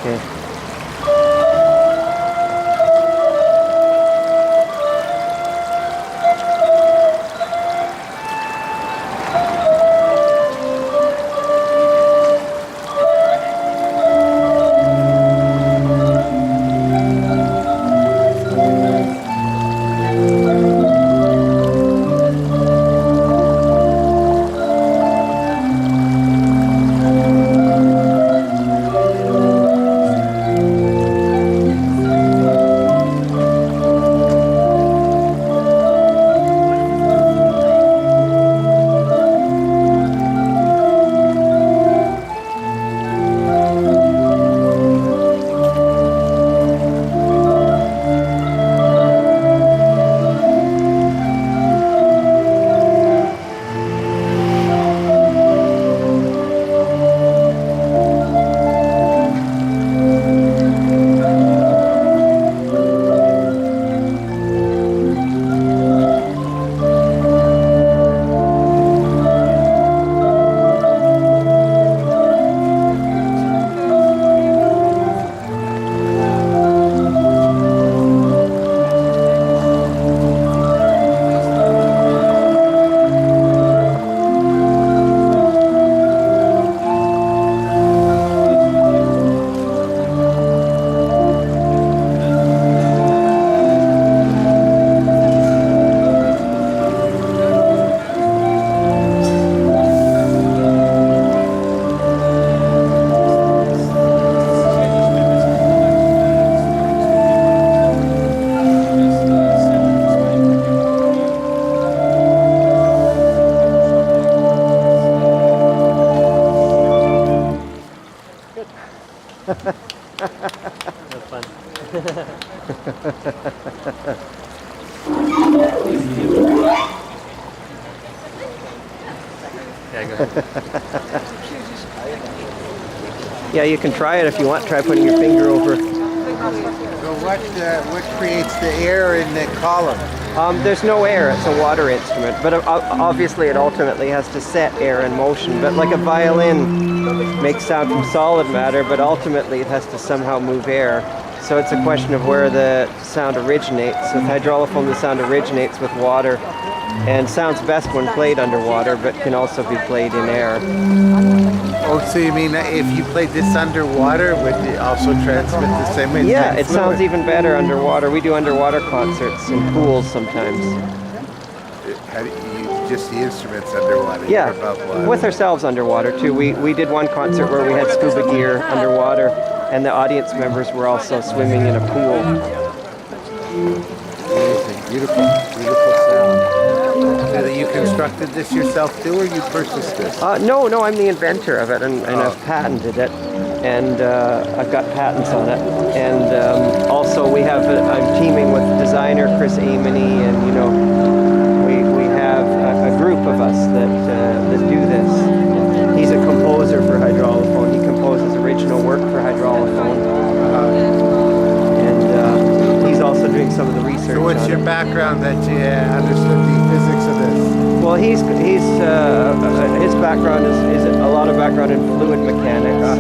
Okay. That's fun. Yeah, go ahead. Yeah, you can try it if you want. Try putting your finger over. So what creates the air in the column? There's no air. It's a water instrument, but obviously it ultimately has to set air in motion. But like a violin makes sound from solid matter, but ultimately it has to somehow move air. So it's a question of where the sound originates. With hydrolophone, the sound originates with water and sounds best when played underwater, but can also be played in air. Oh, so you mean if you played this underwater, would it also transmit the same way? Yeah, it sounds even better underwater. We do underwater concerts in pools sometimes. How do you just the instruments underwater? Yeah, Above water. with ourselves underwater too. We did one concert where we had scuba gear underwater, and the audience members were also swimming in a pool. Amazing, beautiful, beautiful sound. So that you constructed this yourself too, or you purchased this? No, I'm the inventor of it, and I've patented it, and I've got patents on it. And also we have, I'm teaming with designer Chris Amony, and we have a group of us that do this. He's a composer for hydrolophone. He composes original work for hydrolophone, and he's also doing some of the research. So what's your background that you understood the physics of this? Well, his background is a lot of background in fluid mechanics.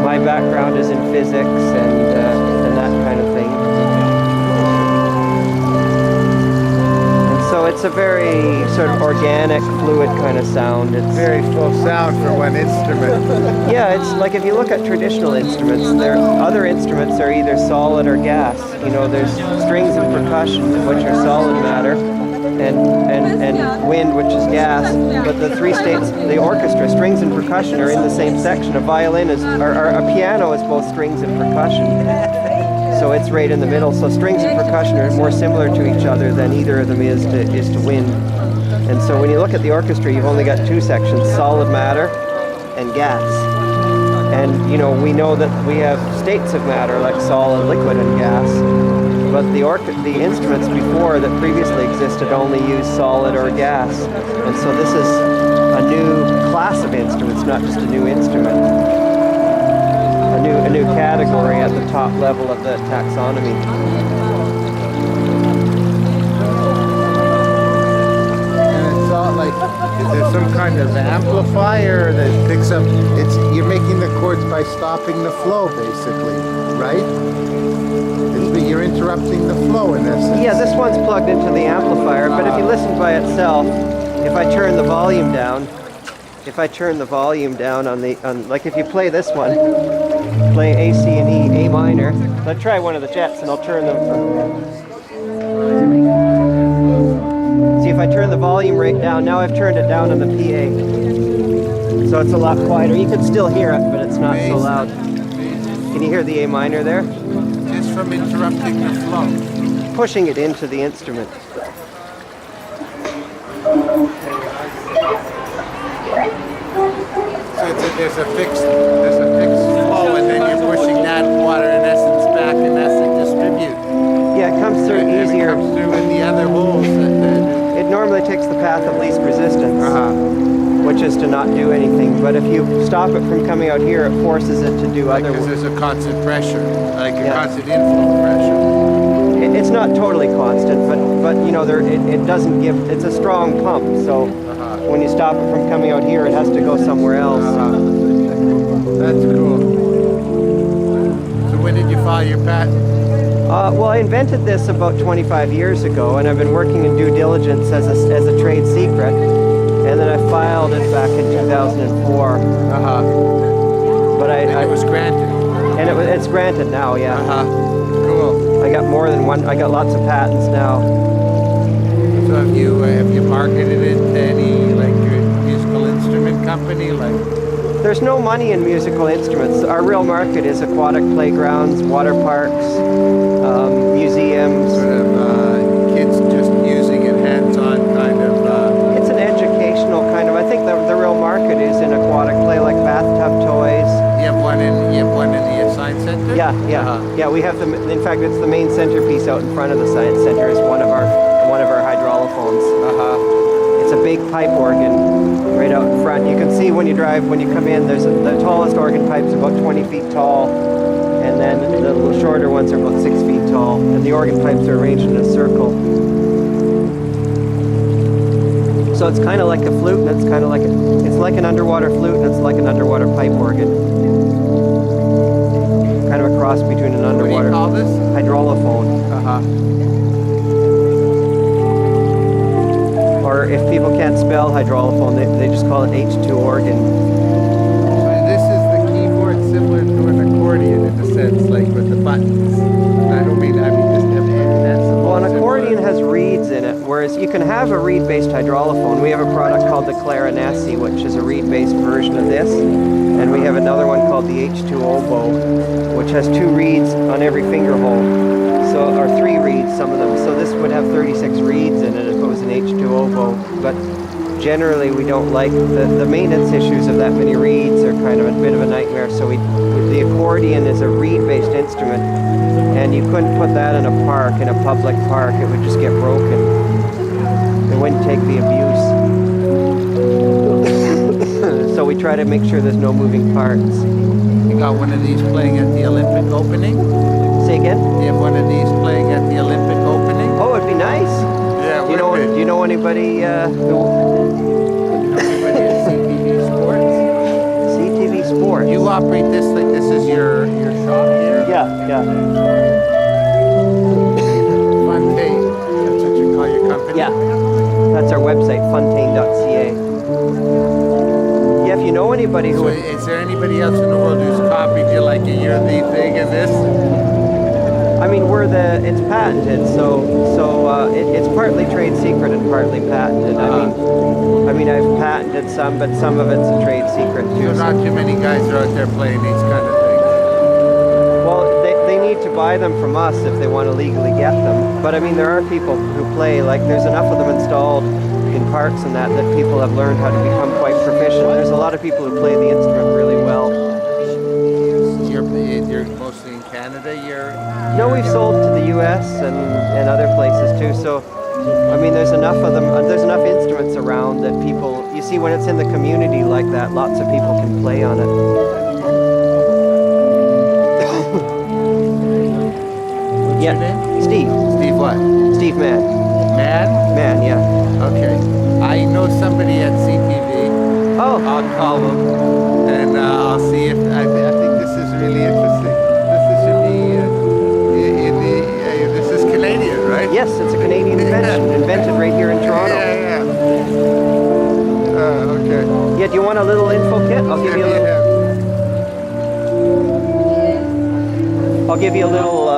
My background is in physics and that kind of thing. And so it's a very sort of organic, fluid kind of sound. It's Very full sound for one instrument. yeah, it's like if you look at traditional instruments, other instruments are either solid or gas. There's strings and percussion, which are solid matter, and wind, which is gas. But the three states, the orchestra, strings and percussion are in the same section. A violin or a piano is both strings and percussion. So it's right in the middle. So strings and percussion are more similar to each other than either of them is to wind. And so when you look at the orchestra, you've only got two sections: solid matter and gas. And we know that we have states of matter like solid, liquid, and gas. But the instruments before that previously existed only used solid or gas. And so this is a new class of instruments, not just a new instrument. A new category at the top level of the taxonomy. And it's all like, is there some kind of amplifier that picks up, you're making the chords by stopping the flow, basically, right? You're interrupting the flow in essence. Yeah, this one's plugged into the amplifier, but if you listen by itself, if I turn the volume down, like if you play this one, play A, C, and E, A minor. Let's try one of the jets and I'll turn them. See, if I turn the volume rate down, now I've turned it down on the PA. So it's a lot quieter. You can still hear it, but it's not so loud. Can you hear the A minor there? Just from interrupting the flow. Pushing it into the instrument. So there's a fixed flow, and then you're pushing that water in essence back, and that's to distribute. Yeah, it comes through And easier. it comes through in the other holes. It normally takes the path of least resistance, which is to not do anything. But if you stop it from coming out here, it forces it to do other Because work. there's a constant pressure, like a Yeah. constant inflow pressure. It's not totally constant, but you know, it doesn't give. It's a strong pump, so when you stop it from coming out here, it has to go somewhere else. That's cool. So when did you file your patent? Well, I invented this about 25 years ago, and I've been working in due diligence as a trade secret, and then I filed it back in 2004. But And it was granted. it's granted now, yeah. Cool. I got more than one. I got lots of patents now. So have you marketed it to any like musical instrument company like? There's no money in musical instruments. Our real market is aquatic playgrounds, water parks, museums. Sort of kids just using it hands-on kind of. It's an educational kind of. I think the real market is in aquatic play, like bathtub toys. You have one in the Science Center. Yeah. We have them. In fact, it's the main centerpiece out in front of the Science Center. Is one of our hydraulophones. It's a big pipe organ right out in front. You can see when you come in, the tallest organ pipe's about 20 feet tall, and then the little shorter ones are about 6 feet tall, and the organ pipes are arranged in a circle. So it's kind of like a flute, and it's like an underwater flute, and it's like an underwater pipe organ. Kind of a cross between an underwater. What do you call this? Hydraulophone. Or if people can't spell hydraulophone, they just call it H2 organ. So this is the keyboard similar to an accordion in a sense, like with the buttons. I mean just that's. Well, an accordion has reeds in it, whereas you can have a reed-based hydraulophone. We have a product called the Clarinessi, which is a reed-based version of this, and we have another one called the H2 oboe, which has 2 reeds on every finger hole, or 3 reeds, some of them. So this would have 36 reeds in it if it was an H2 oboe, but generally we don't like the maintenance issues of that many reeds are kind of a bit of a nightmare. So the accordion is a reed-based instrument, and you couldn't put that in a public park. It would just get broken. It wouldn't take the abuse. So we try to make sure there's no moving parts. You got one of these playing at the Olympic opening? Say again? You have one of these playing at the Olympic opening? Oh, it'd be nice. Yeah, Do you know anybody who? Anybody at CTV Sports? CTV Sports. You operate this like this is your shop here? Yeah. Fontaine. That's what you call your company? Yeah. That's our website, fontaine.ca. Yeah, if you know anybody who So would, is there anybody else in the world who's copied you like you're the thing in this? I mean, it's patented, so it's partly trade secret and partly patented. I mean, I've patented some, but some of it's a trade secret too. So not too many guys are out there playing these kind of things. Well, they need to buy them from us if they want to legally get them. But I mean, there are people who play, like there's enough of them installed in parks and that people have learned how to become quite proficient. There's a lot of people who play the instrument really well. You're mostly in Canada? No, we've sold to the U.S. and other places too. So, I mean, there's enough of them. There's enough instruments around that people. You see, when it's in the community like that, lots of people can play on it. What's your name? Steve. Steve what? Steve Mann. Man? Yeah. Okay. I know somebody at CTV. Oh. I'll call them and I'll see if I think this is really interesting. Should be this is Canadian, right? Yes, it's a Canadian invention, invented right here in Toronto. Yeah. Okay. Yeah, do you want a little info kit? I'll give you a little. I'll give you a little